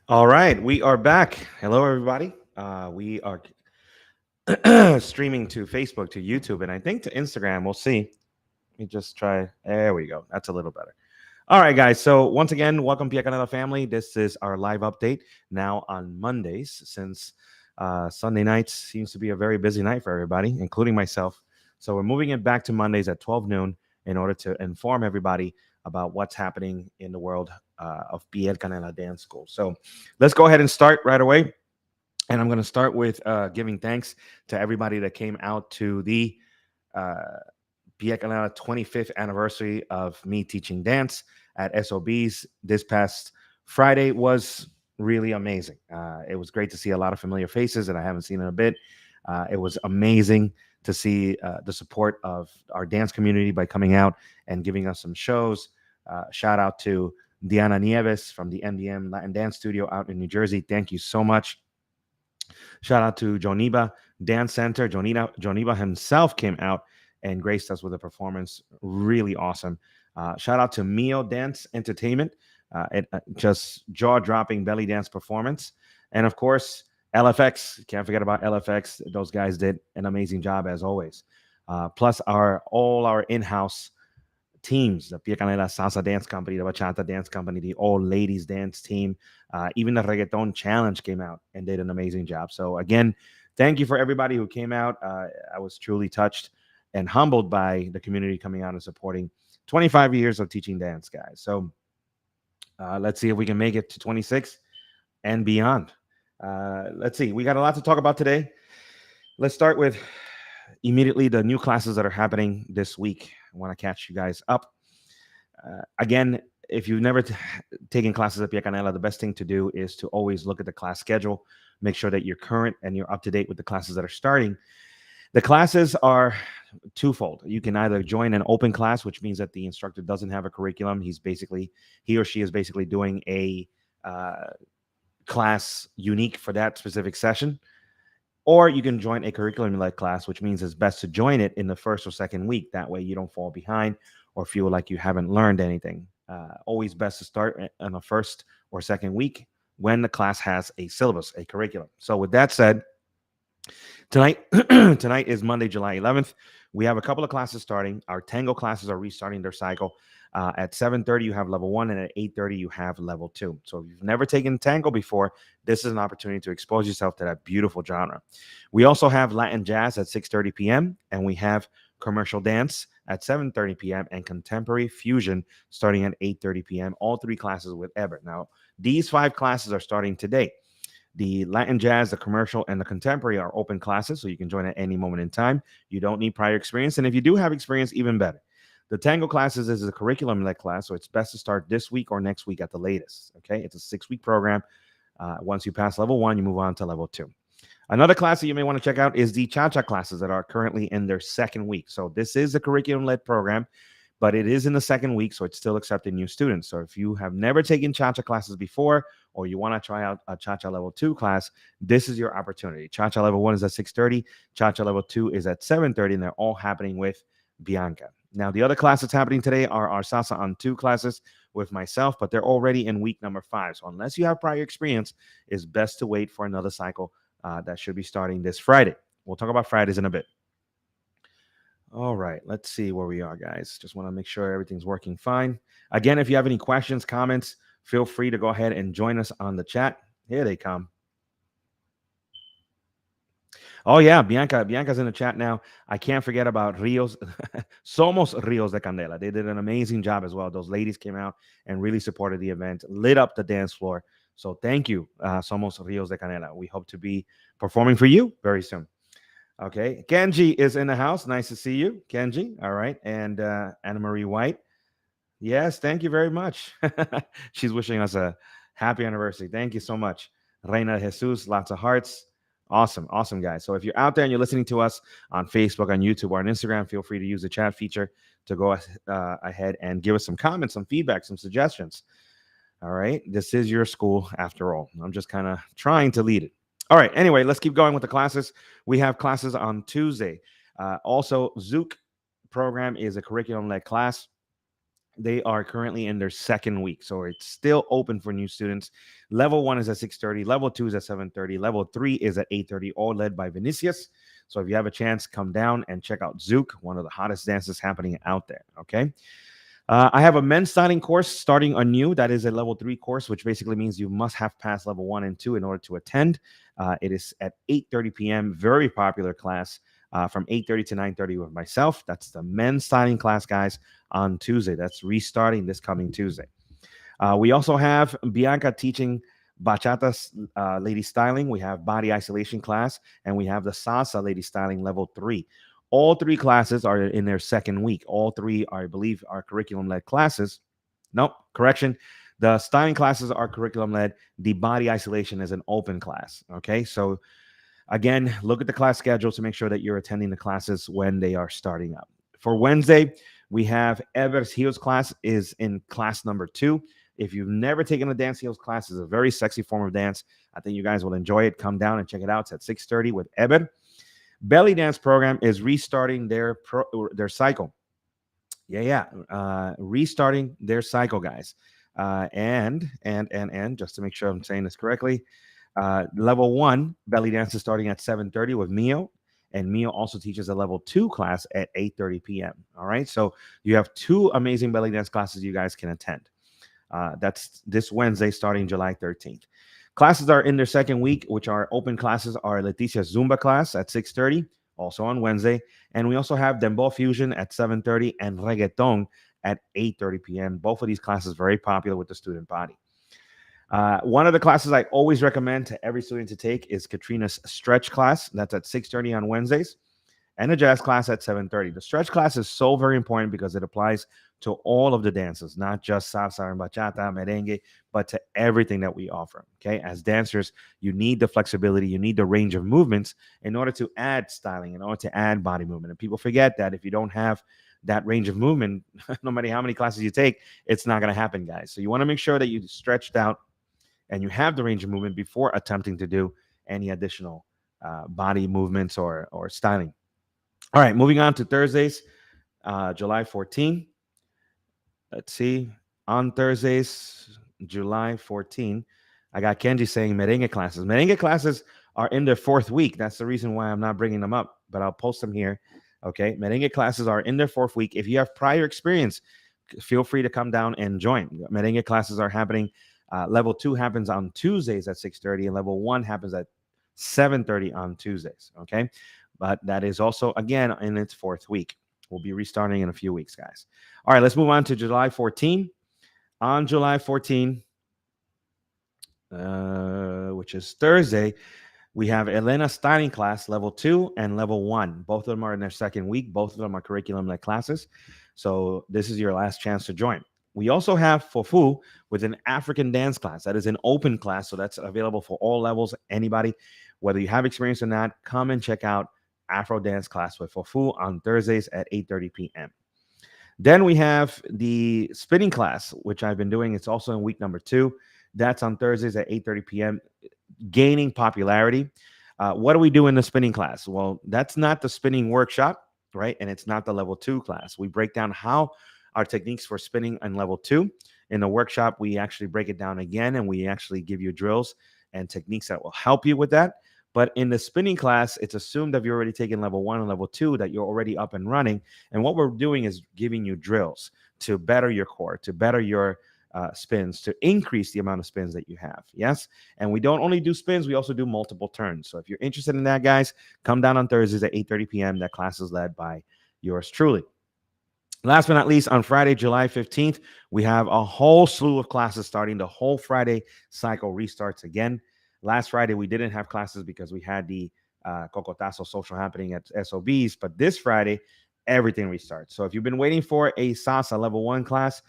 All right, we are back. Hello, everybody. We are streaming to Facebook, to YouTube, and I think to Instagram. We'll see. Let me just try. There we go. That's a little better. All right, guys. So once again, welcome Pia Canela family. This is our live update now on Mondays, since Sunday nights seems to be a very busy night for everybody, including myself. So we're moving it back to Mondays at 12 noon in order to inform everybody about what's happening in the world of Pia Canela Dance School. So let's go ahead and start right away. And I'm going to start with giving thanks to everybody that came out to the uh, Pia Canela 25th anniversary of me teaching dance at SOBs this past Friday. Was really amazing. It was great to see a lot of familiar faces that I haven't seen in a bit. It was amazing to see the support of our dance community by coming out and giving us some shows. Shout out to Diana Nieves from the MDM Latin Dance Studio out in New Jersey. Thank you so much. Shout out to Joniba Dance Center. Joniba himself came out and graced us with a performance. Really awesome. Shout out to Mio Dance Entertainment. Just jaw dropping belly dance performance. And of course, LFX. Can't forget about LFX. Those guys did an amazing job as always. Plus, all our in house teams, the Pia Canela Sasa Dance Company, the Bachata Dance Company, the All Ladies Dance Team, even the Reggaeton Challenge came out and did an amazing job. So again, thank you for everybody who came out. I was truly touched and humbled by the community coming out and supporting 25 years of teaching dance, guys. So let's see if we can make it to 26 and beyond. Let's see. We got a lot to talk about today. Let's start with immediately the new classes that are happening this week. I want to catch you guys up. Again, if you've never taken classes at Pia Canela, the best thing to do is to always look at the class schedule, make sure that you're current and you're up to date with the classes that are starting. The classes are twofold. You can either join an open class, which means that the instructor doesn't have a curriculum. He or she is basically doing a class unique for that specific session. Or you can join a curriculum-led class, which means it's best to join it in the first or second week. That way you don't fall behind or feel like you haven't learned anything. Always best to start in the first or second week when the class has a syllabus, a curriculum. So with that said, tonight is Monday, July 11th. We have a couple of classes starting. Our tango classes are restarting their cycle. At 7:30, you have level 1, and at 8:30, you have level 2. So if you've never taken tango before, this is an opportunity to expose yourself to that beautiful genre. We also have Latin jazz at 6:30 p.m., and we have commercial dance at 7:30 p.m., and contemporary fusion starting at 8:30 p.m., all three classes with Ebert. Now, these 5 classes are starting today. The Latin jazz, the commercial, and the contemporary are open classes, so you can join at any moment in time. You don't need prior experience, and if you do have experience, even better. The tango classes is a curriculum-led class, so it's best to start this week or next week at the latest. Okay, it's a 6-week program. Once you pass level 1, you move on to level 2. Another class that you may want to check out is the cha-cha classes that are currently in their second week. So this is a curriculum-led program, but it is in the second week, so it's still accepting new students. So if you have never taken cha-cha classes before, or you want to try out a cha-cha level 2 class, this is your opportunity. Cha-cha level 1 is at 6:30, cha-cha level 2 is at 7:30, and they're all happening with Bianca. Now, the other class that's happening today are our Sasa on 2 classes with myself, but they're already in week number 5. So unless you have prior experience, it's best to wait for another cycle that should be starting this Friday. We'll talk about Fridays in a bit. All right, let's see where we are, guys. Just want to make sure everything's working fine. Again, if you have any questions, comments, feel free to go ahead and join us on the chat. Here they come. Oh yeah, Bianca's in the chat now. I can't forget about Rios, Somos Rios de Candela. They did an amazing job as well. Those ladies came out and really supported the event, lit up the dance floor. So thank you, Somos Rios de Candela. We hope to be performing for you very soon. Okay, Kenji is in the house. Nice to see you, Kenji. All right, and Anna Marie White. Yes, thank you very much. She's wishing us a happy anniversary. Thank you so much. Reina Jesus, lots of hearts. Awesome, awesome, guys. So if you're out there and you're listening to us on Facebook, on YouTube, or on Instagram, feel free to use the chat feature to go ahead and give us some comments, some feedback, some suggestions. All right. This is your school after all. I'm just kind of trying to lead it. All right. Anyway, let's keep going with the classes. We have classes on Tuesday. Also, Zook program is a curriculum led class. They are currently in their second week, so it's still open for new students. Level 1 is at 6:30, level 2 is at 7:30, level 3 is at 8:30, all led by Vinicius. So if you have a chance, come down and check out Zook, one of the hottest dances happening out there. Okay. I have a men's styling course starting anew. That is a level 3 course, which basically means you must have passed level 1 and 2 in order to attend. It is at 8:30 p.m. Very popular class from 8:30 to 9:30 with myself. That's the men's styling class, guys, on Tuesday. That's restarting this coming Tuesday. We also have Bianca teaching Bachata lady styling. We have body isolation class, and we have the Sasa lady styling level 3. All three classes are in their second week. All three, are, I believe, are curriculum led classes. Nope, correction. The styling classes are curriculum led. The body isolation is an open class. Okay, so again, look at the class schedule to make sure that you're attending the classes when they are starting up. For Wednesday, we have Ever's Heels class is in class number 2. If you've never taken a dance heels class, it's a very sexy form of dance. I think you guys will enjoy it. Come down and check it out. It's at 6:30 with Eber. Belly dance program is restarting their cycle. Restarting their cycle, guys. And just to make sure I'm saying this correctly, level 1 belly dance is starting at 7:30 with Mio, and Mio also teaches a level 2 class at 8:30 p.m. All right, so you have two amazing belly dance classes you guys can attend. That's this Wednesday, starting July 13th. Classes are in their second week, which are open classes are Leticia's Zumba class at 6:30, also on Wednesday. And we also have Dembow Fusion at 7:30 and Reggaeton at 8:30 p.m. Both of these classes very popular with the student body. One of the classes I always recommend to every student to take is Katrina's stretch class. That's at 6:30 on Wednesdays, and a jazz class at 7:30. The stretch class is so very important because it applies to all of the dances, not just salsa and bachata, merengue, but to everything that we offer. Okay, as dancers, you need the flexibility, you need the range of movements in order to add styling, in order to add body movement. And people forget that if you don't have that range of movement, no matter how many classes you take, it's not going to happen, guys. So you want to make sure that you stretched out and you have the range of movement before attempting to do any additional body movements or styling. All right, moving on to Thursdays, July 14. Let's see. On Thursdays, July 14, I got Kenji saying merengue classes. Merengue classes are in their fourth week. That's the reason why I'm not bringing them up, but I'll post them here. Okay. Merengue classes are in their fourth week. If you have prior experience, feel free to come down and join. Merengue classes are happening. Level 2 happens on Tuesdays at 6:30, and level 1 happens at 7:30 on Tuesdays. Okay. But that is also, again, in its fourth week. We'll be restarting in a few weeks, guys. All right, let's move on to July 14. On July 14, which is Thursday, we have Elena styling class, level 2 and level 1. Both of them are in their second week. Both of them are curriculum-led classes. So this is your last chance to join. We also have Fofu with an African dance class. That is an open class, so that's available for all levels. Anybody, whether you have experience or not, come and check out Afro dance class with Fofu on Thursdays at 8:30 p.m. Then we have the spinning class, which I've been doing. It's also in week number 2. That's on Thursdays at 8:30 p.m., gaining popularity. What do we do in the spinning class? Well, that's not the spinning workshop, right? And it's not the level 2 class. We break down how our techniques for spinning in level 2. In the workshop, we actually break it down again, and we actually give you drills and techniques that will help you with that. But in the spinning class, it's assumed that you've already taken level 1 and level 2, that you're already up and running. And what we're doing is giving you drills to better your core, to better your spins, to increase the amount of spins that you have. Yes. And we don't only do spins, we also do multiple turns. So if you're interested in that, guys, come down on Thursdays at 8:30 p.m. That class is led by yours truly. Last but not least, on Friday, July 15th, we have a whole slew of classes starting. The whole Friday cycle restarts again. Last Friday, we didn't have classes because we had the Cocotazo social happening at SOBs. But this Friday, everything restarts. So if you've been waiting for a Sasa level 1 class,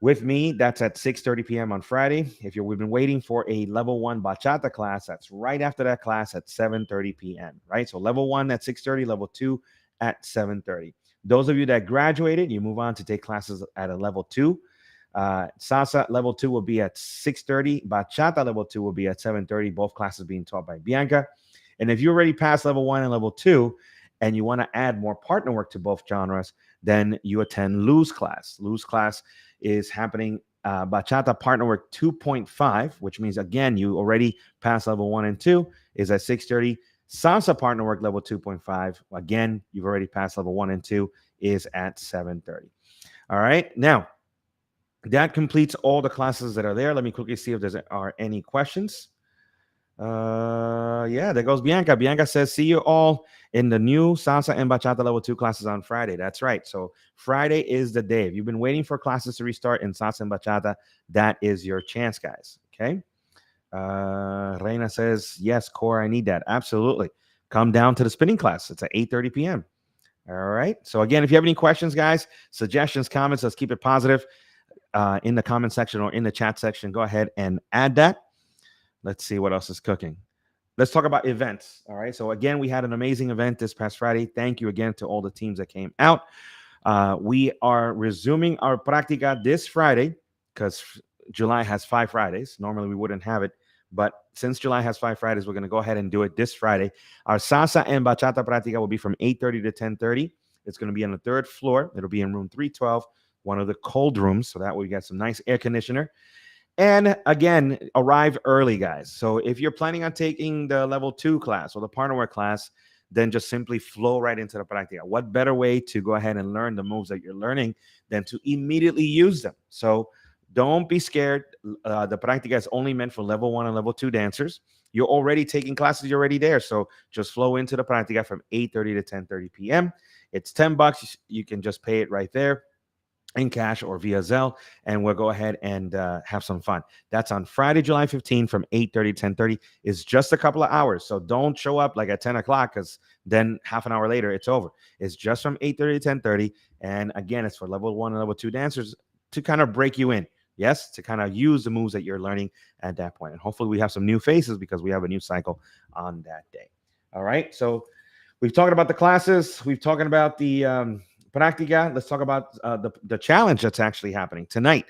With me, that's at 6:30 p.m. on Friday. If we've been waiting for a level 1 bachata class, that's right after that class at 7:30 p.m. Right? So level 1 at 6:30, level 2 at 7:30. Those of you that graduated, you move on to take classes at a level 2. Sasa level 2 will be at 6:30. Bachata level 2 will be at 7:30. Both classes being taught by Bianca. And if you already passed level 1 and level 2, and you want to add more partner work to both genres, then you attend Lou's class. Lou's class is happening Bachata Partner Work 2.5, which means, again, you already passed level 1 and 2, is at 6:30. Sasa Partner Work level 2.5, again, you've already passed level 1 and 2, is at 7:30. All right. Now, that completes all the classes that are there. Let me quickly see if there are any questions. Yeah, there goes Bianca. Bianca says, see you all in the new Salsa and Bachata level 2 classes on Friday. That's right. So Friday is the day. If you've been waiting for classes to restart in Salsa and Bachata, that is your chance, guys. Okay. Reina says, yes, Core, I need that. Absolutely. Come down to the spinning class. It's at 8:30 p.m. All right. So again, if you have any questions, guys, suggestions, comments, let's keep it positive in the comment section or in the chat section. Go ahead and add that. Let's see what else is cooking. Let's talk about events. All right. So again, we had an amazing event this past Friday. Thank you again to all the teams that came out. We are resuming our practica this Friday because July has 5 Fridays. Normally we wouldn't have it, but since July has 5 Fridays, we're going to go ahead and do it this Friday. Our Sasa and Bachata practica will be from 8:30 to 10:30. It's going to be on the 3rd floor. It'll be in room 312, one of the cold rooms. So that way we got some nice air conditioner. And again, arrive early, guys. So if you're planning on taking the level 2 class or the partner work class, then just simply flow right into the practica. What better way to go ahead and learn the moves that you're learning than to immediately use them? So don't be scared. The practica is only meant for level 1 and level 2 dancers. You're already taking classes. You're already there. So just flow into the practica from 8:30 to 10:30 p.m. It's $10. You can just pay it right there in cash or via Zelle, and we'll go ahead and have some fun. That's on Friday, July 15th from 8:30 to 10:30. It's just a couple of hours, so don't show up like at 10 o'clock because then half an hour later, it's over. It's just from 8:30 to 10:30, and again, it's for level 1 and level 2 dancers to kind of break you in. Yes, to kind of use the moves that you're learning at that point. And hopefully we have some new faces because we have a new cycle on that day. All right, so we've talked about the classes. We've talked about the practica. Let's talk about the challenge that's actually happening tonight.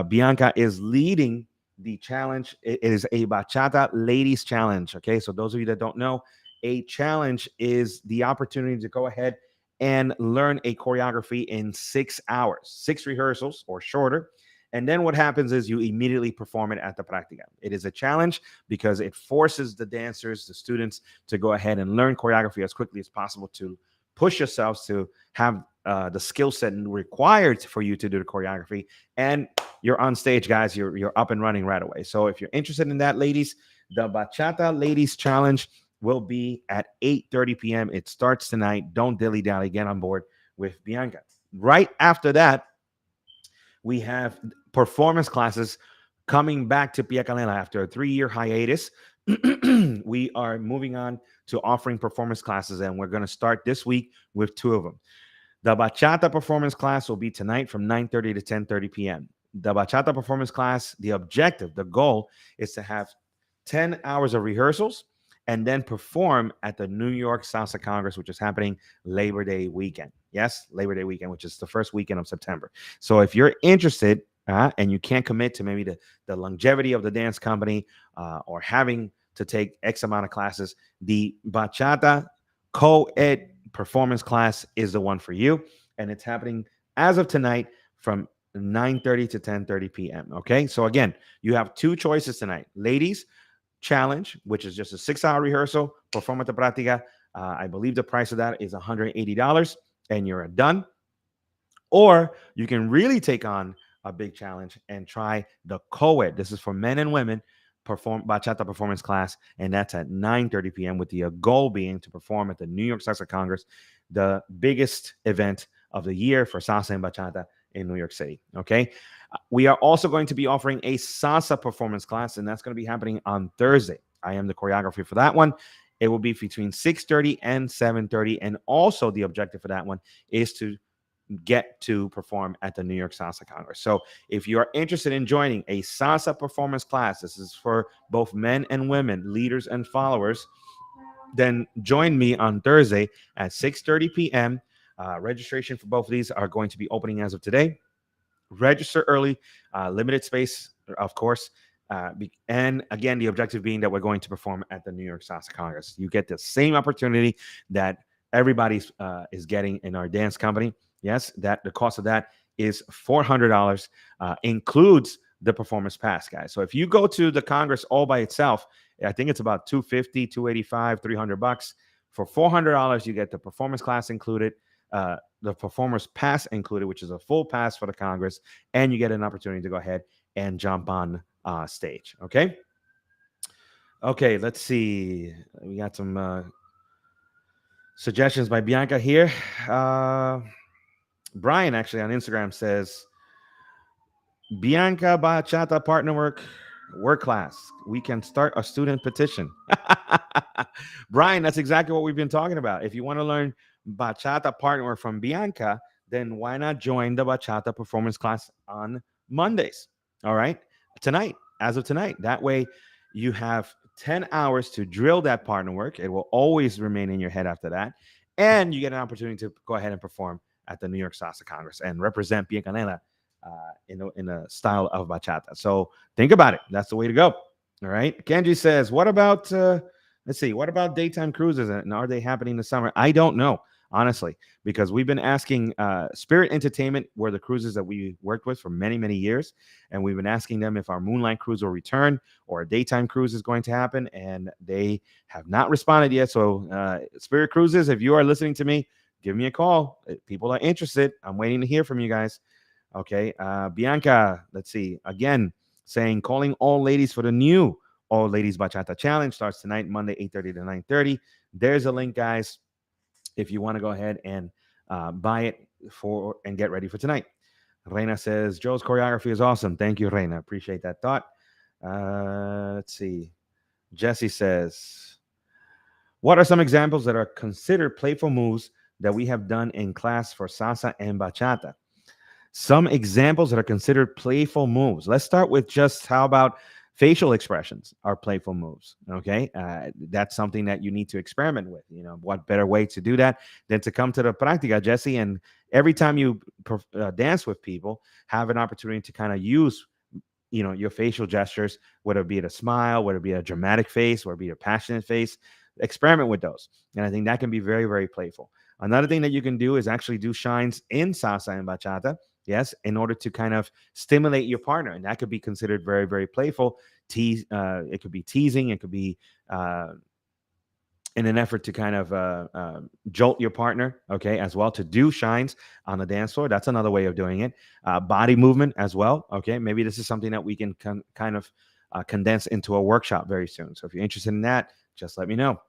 Bianca is leading the challenge. It is a Bachata Ladies Challenge. Okay, so those of you that don't know, a challenge is the opportunity to go ahead and learn a choreography in 6 hours, 6 rehearsals or shorter. And then what happens is you immediately perform it at the practica. It is a challenge because it forces the dancers, the students, to go ahead and learn choreography as quickly as possible to push yourselves to have the skill set required for you to do the choreography. And you're on stage, guys. You're up and running right away. So if you're interested in that, ladies, the Bachata Ladies Challenge will be at 8:30 p.m. It starts tonight. Don't dilly-dally. Get on board with Bianca. Right after that, we have performance classes coming back to Pia Canela after a 3-year hiatus. We are moving on to offering performance classes, and we're going to start this week with 2 of them. The Bachata performance class will be tonight from 9:30 to 10:30 p.m. The Bachata performance class, the objective, the goal is to have 10 hours of rehearsals and then perform at the New York Salsa Congress, which is happening Labor Day weekend. Yes, Labor Day weekend, which is the first weekend of September. So if you're interested and you can't commit to maybe the longevity of the dance company or having to take X amount of classes, the Bachata co-ed performance class is the one for you. And it's happening as of tonight from 9:30 to 10:30 p.m. Okay. So again, you have 2 choices tonight. Ladies challenge, which is just a 6-hour rehearsal, perform at the practica. I believe the price of that is $180 and you're done. Or you can really take on a big challenge and try the co-ed. This is for men and women Bachata performance class, and that's at 9:30 p.m. with the goal being to perform at the New York Salsa Congress, the biggest event of the year for salsa and bachata in New York City. Okay, we are also going to be offering a salsa performance class, and that's going to be happening on Thursday. I am the choreographer for that one. It will be between 6:30 and 7:30, and also the objective for that one is to get to perform at the New York Salsa Congress. So if you are interested in joining a salsa performance class, this is for both men and women, leaders and followers, then join me on Thursday at 6:30 p.m. Registration for both of these are going to be opening as of today. Register early, limited space, of course. And again, the objective being that we're going to perform at the New York Salsa Congress. You get the same opportunity that everybody is getting in our dance company. Yes, that the cost of that is $400, includes the performance pass, guys. So if you go to the Congress all by itself, I think it's about 250, 285, $300. For $400, you get the performance class included, the performers pass included, which is a full pass for the Congress, and you get an opportunity to go ahead and jump on stage. Okay, let's see. We got some suggestions by Bianca here. Brian actually on Instagram says, Bianca Bachata partner work class. We can start a student petition. Brian, that's exactly what we've been talking about. If you want to learn bachata partner work from Bianca, then why not join the bachata performance class on Mondays? All right, tonight, as of tonight. That way, you have 10 hours to drill that partner work. It will always remain in your head after that, and you get an opportunity to go ahead and perform at the New York Salsa Congress and represent Biancanela in a style of bachata. So think about it. That's the way to go. All right. Kenji says, what about, let's see, what about daytime cruises? And are they happening this summer? I don't know, honestly, because we've been asking Spirit Entertainment, were the cruises that we worked with for many, many years. And we've been asking them if our Moonlight cruise will return or a daytime cruise is going to happen. And they have not responded yet. So, Spirit Cruises, if you are listening to me, give me a call. People are interested. I'm waiting to hear from you guys. Okay. Bianca, let's see. Again, saying calling all ladies for the new All Ladies Bachata Challenge starts tonight, Monday, 8:30 to 9:30. There's a link, guys, if you want to go ahead and buy it for and get ready for tonight. Reina says, Joe's choreography is awesome. Thank you, Reina. Appreciate that thought. Let's see. Jesse says, what are some examples that are considered playful moves that we have done in class for salsa and bachata? Some examples that are considered playful moves. Let's start with just how about facial expressions are playful moves. Okay. That's something that you need to experiment with. You know, what better way to do that than to come to the practica, Jesse? And every time you dance with people, have an opportunity to kind of use, you know, your facial gestures, whether it be a smile, whether it be a dramatic face, whether it be a passionate face. Experiment with those. And I think that can be very, very playful. Another thing that you can do is actually do shines in salsa and bachata. Yes, in order to kind of stimulate your partner, and that could be considered very, very playful. It could be teasing. It could be in an effort to kind of jolt your partner, okay, as well, to do shines on the dance floor. That's another way of doing it. Body movement as well, okay. Maybe this is something that we can kind of condense into a workshop very soon. So if you're interested in that, just let me know.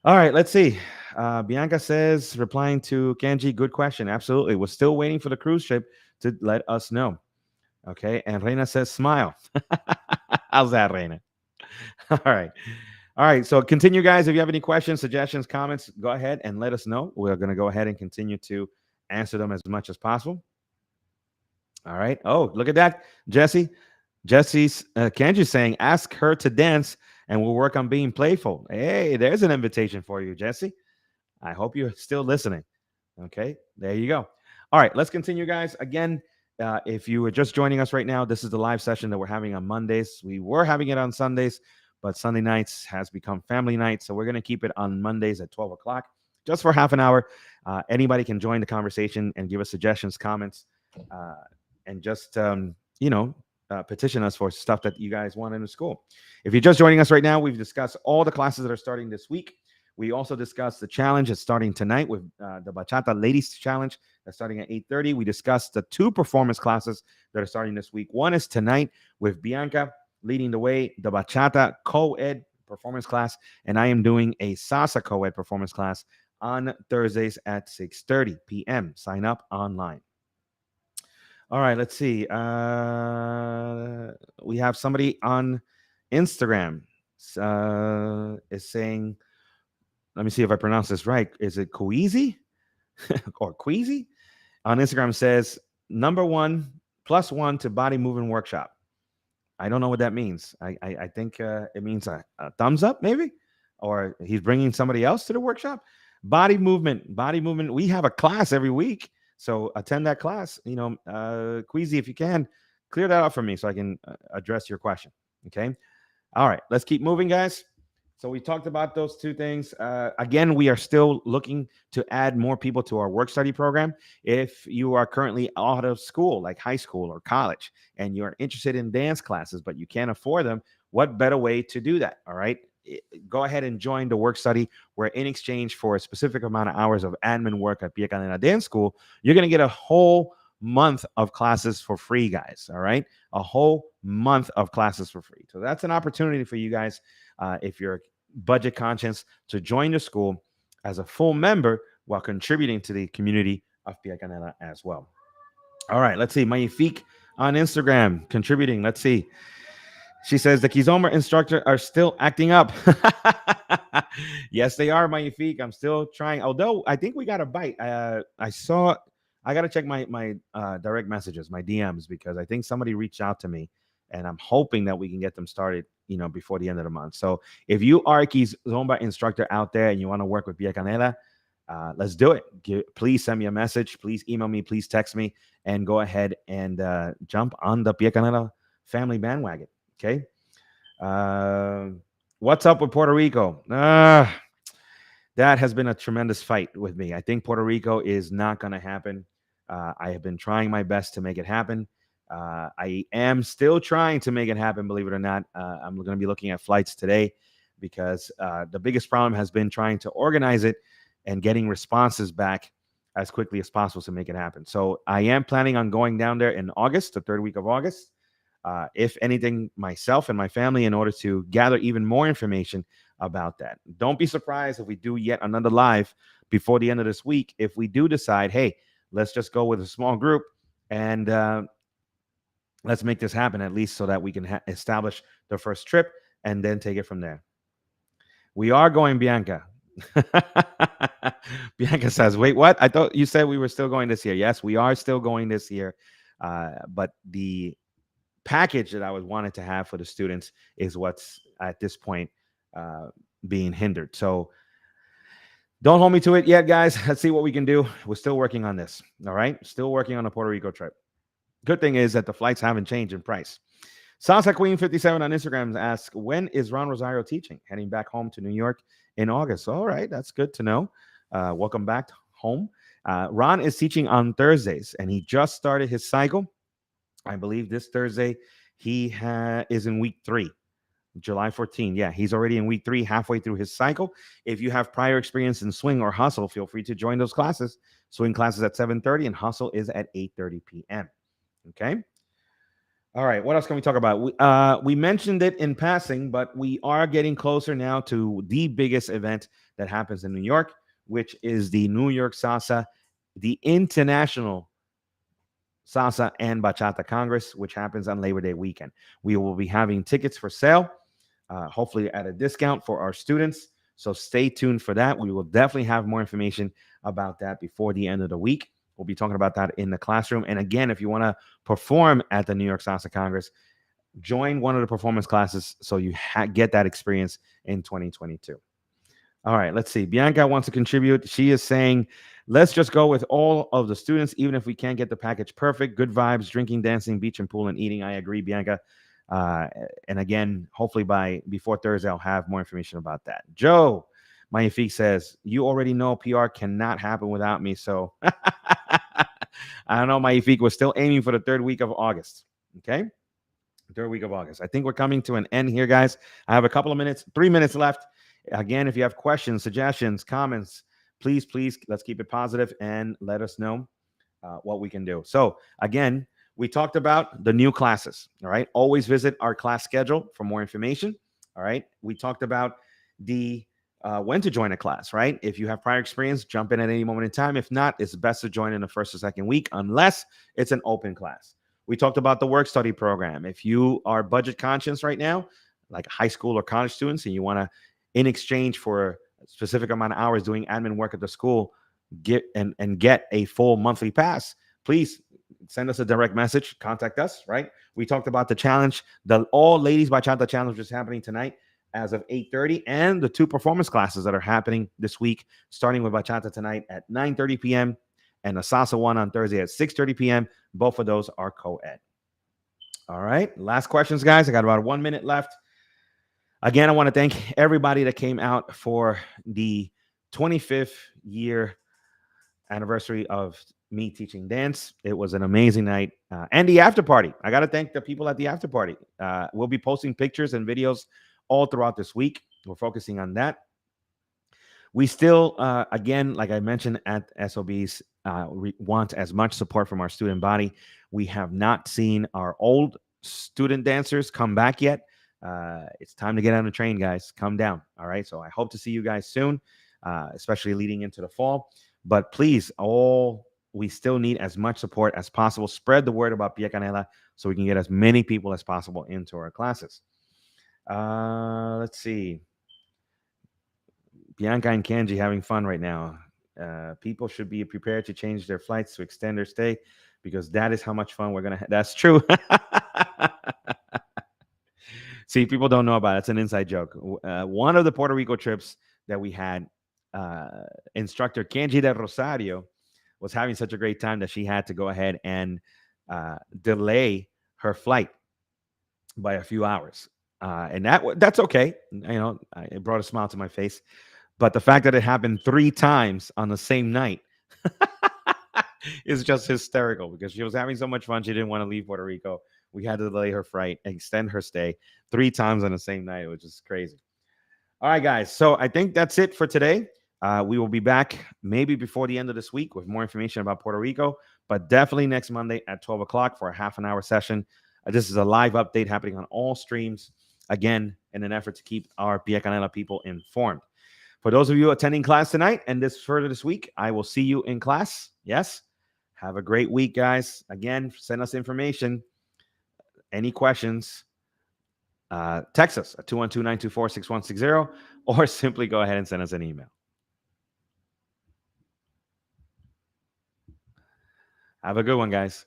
All right, let's see. Bianca says, replying to Kenji, good question. Absolutely. We're still waiting for the cruise ship to let us know. Okay. And Reina says, smile. How's that, Reina? All right. All right. So continue, guys. If you have any questions, suggestions, comments, go ahead and let us know. We're going to go ahead and continue to answer them as much as possible. All right. Oh, look at that, Jesse. Jesse's Kenji's saying, ask her to dance and we'll work on being playful. Hey, there's an invitation for you, Jesse. I hope you're still listening. Okay, there you go. All right, let's continue, guys. Again, if you were just joining us right now, this is the live session that we're having on Mondays. We were having it on Sundays, but Sunday nights has become family night. So we're going to keep it on Mondays at 12 o'clock, just for half an hour. Anybody can join the conversation and give us suggestions, comments, and just, petition us for stuff that you guys want in the school. If you're just joining us right now, we've discussed all the classes that are starting this week. We also discussed the challenge that's starting tonight with the Bachata Ladies Challenge that's starting at 8:30. We discussed the two performance classes that are starting this week. One is tonight with Bianca leading the way, the Bachata co-ed performance class, and I am doing a Sasa co-ed performance class on Thursdays at 6:30 p.m. Sign up online. All right, let's see. We have somebody on Instagram is saying, let me see if I pronounce this right. Is it Queasy or Queasy? on Instagram says number one +1 to body movement workshop. I don't know what that means. I think it means a thumbs up, maybe, or he's bringing somebody else to the workshop. Body movement, body movement. We have a class every week, so attend that class. Queasy, if you can, clear that up for me so I can address your question. Okay. All right, let's keep moving, guys. So we talked about those two things. Again, we are still looking to add more people to our work study program. If you are currently out of school, like high school or college, and you're interested in dance classes, but you can't afford them, what better way to do that? All right. Go ahead and join the work study, where in exchange for a specific amount of hours of admin work at Pia Canela Dance School, you're going to get a whole month of classes for free, guys. All right. A whole month of classes for free. So that's an opportunity for you guys, if you're budget conscious, to join the school as a full member while contributing to the community of Pia Canela as well. All right, let's see. Mayifik on Instagram contributing. Let's see. She says the Kizomba instructor are still acting up. Yes, they are, Mayifik. I'm still trying. Although I think we got a bite. I got to check my direct messages, my DMs, because I think somebody reached out to me, and I'm hoping that we can get them started, before the end of the month. So if you are a Kizomba instructor out there and you want to work with Pia Canela, let's do it. Please send me a message. Please email me. Please text me, and go ahead and jump on the Pia Canela family bandwagon. Okay. What's up with Puerto Rico? That has been a tremendous fight with me. I think Puerto Rico is not going to happen. I have been trying my best to make it happen. I am still trying to make it happen, believe it or not. I'm going to be looking at flights today, because the biggest problem has been trying to organize it and getting responses back as quickly as possible to make it happen. So I am planning on going down there in August, the third week of August. If anything, myself and my family, in order to gather even more information about that. Don't be surprised if we do yet another live before the end of this week. If we do decide, hey, let's just go with a small group, and let's make this happen, at least so that we can establish the first trip and then take it from there. We are going, Bianca. Bianca says, wait, what? I thought you said we were still going this year. Yes, we are still going this year. But the package that I was wanted to have for the students is what's at this point being hindered. So don't hold me to it yet, guys. Let's see what we can do. We're still working on this. All right. Still working on a Puerto Rico trip. Good thing is that the flights haven't changed in price. Sasa Queen 57 on Instagram asks, when is Ron Rosario teaching? Heading back home to New York in August. All right. That's good to know. Welcome back home. Ron is teaching on Thursdays, and he just started his cycle. I believe this Thursday he is in week 3, July 14. Yeah, he's already in week 3, halfway through his cycle. If you have prior experience in swing or hustle, feel free to join those classes. Swing classes at 7:30 and hustle is at 8:30 p.m. Okay. All right. What else can we talk about? We mentioned it in passing, but we are getting closer now to the biggest event that happens in New York, which is the New York Sasa, the International Sasa and Bachata Congress, which happens on Labor Day weekend. We will be having tickets for sale, hopefully at a discount for our students. So stay tuned for that. We will definitely have more information about that before the end of the week. We'll be talking about that in the classroom. And again, if you want to perform at the New York Sasa Congress, join one of the performance classes so you get that experience in 2022. All right, let's see. Bianca wants to contribute. She is saying, let's just go with all of the students, even if we can't get the package perfect. Good vibes, drinking, dancing, beach and pool, and eating. I agree, Bianca. And again, hopefully before Thursday, I'll have more information about that. Joe Mayafik says, you already know PR cannot happen without me. So I don't know, Mayafik. We're still aiming for the third week of August. Okay. Third week of August. I think we're coming to an end here, guys. I have a couple of minutes, 3 minutes left. Again, if you have questions, suggestions, comments, please, let's keep it positive and let us know what we can do. So again, we talked about the new classes. All right. Always visit our class schedule for more information. All right. We talked about the when to join a class, right? If you have prior experience, jump in at any moment in time. If not, it's best to join in the first or second week, unless it's an open class. We talked about the work study program. If you are budget conscious right now, like high school or college students, and you want to, in exchange for a specific amount of hours doing admin work at the school, get a full monthly pass, please send us a direct message, contact us, right? We talked about the challenge, the all ladies bachata challenge is happening tonight as of 8:30, and the two performance classes that are happening this week, starting with bachata tonight at 9:30 p.m. and the Sasa one on Thursday at 6:30 p.m. Both of those are co-ed. All right, last questions, guys. I got about 1 minute left. Again, I want to thank everybody that came out for the 25th year anniversary of me teaching dance. It was an amazing night. And the after party. I got to thank the people at the after party. We'll be posting pictures and videos all throughout this week. We're focusing on that. We still, again, like I mentioned at SOBs, want as much support from our student body. We have not seen our old student dancers come back yet. It's time to get on the train, guys. Come down. All right. So I hope to see you guys soon, especially leading into the fall. But please, we still need as much support as possible. Spread the word about Pia Canela so we can get as many people as possible into our classes. Let's see. Bianca and Kanji having fun right now. People should be prepared to change their flights to extend their stay because that is how much fun we're going to have. That's true. See, people don't know about it. It's an inside joke. One of the Puerto Rico trips that we had, instructor Kanji de Rosario was having such a great time that she had to go ahead and delay her flight by a few hours. And that's okay. It brought a smile to my face. But the fact that it happened 3 times on the same night is just hysterical because she was having so much fun. She didn't want to leave Puerto Rico. We had to delay her flight, extend her stay 3 times on the same night, which is crazy. All right, guys. So I think that's it for today. We will be back maybe before the end of this week with more information about Puerto Rico, but definitely next Monday at 12 o'clock for a half an hour session. This is a live update happening on all streams, again, in an effort to keep our Pia Canela people informed. For those of you attending class tonight and this week, I will see you in class. Yes. Have a great week, guys. Again, send us information. Any questions, text us at 212-924-6160 or simply go ahead and send us an email. Have a good one, guys.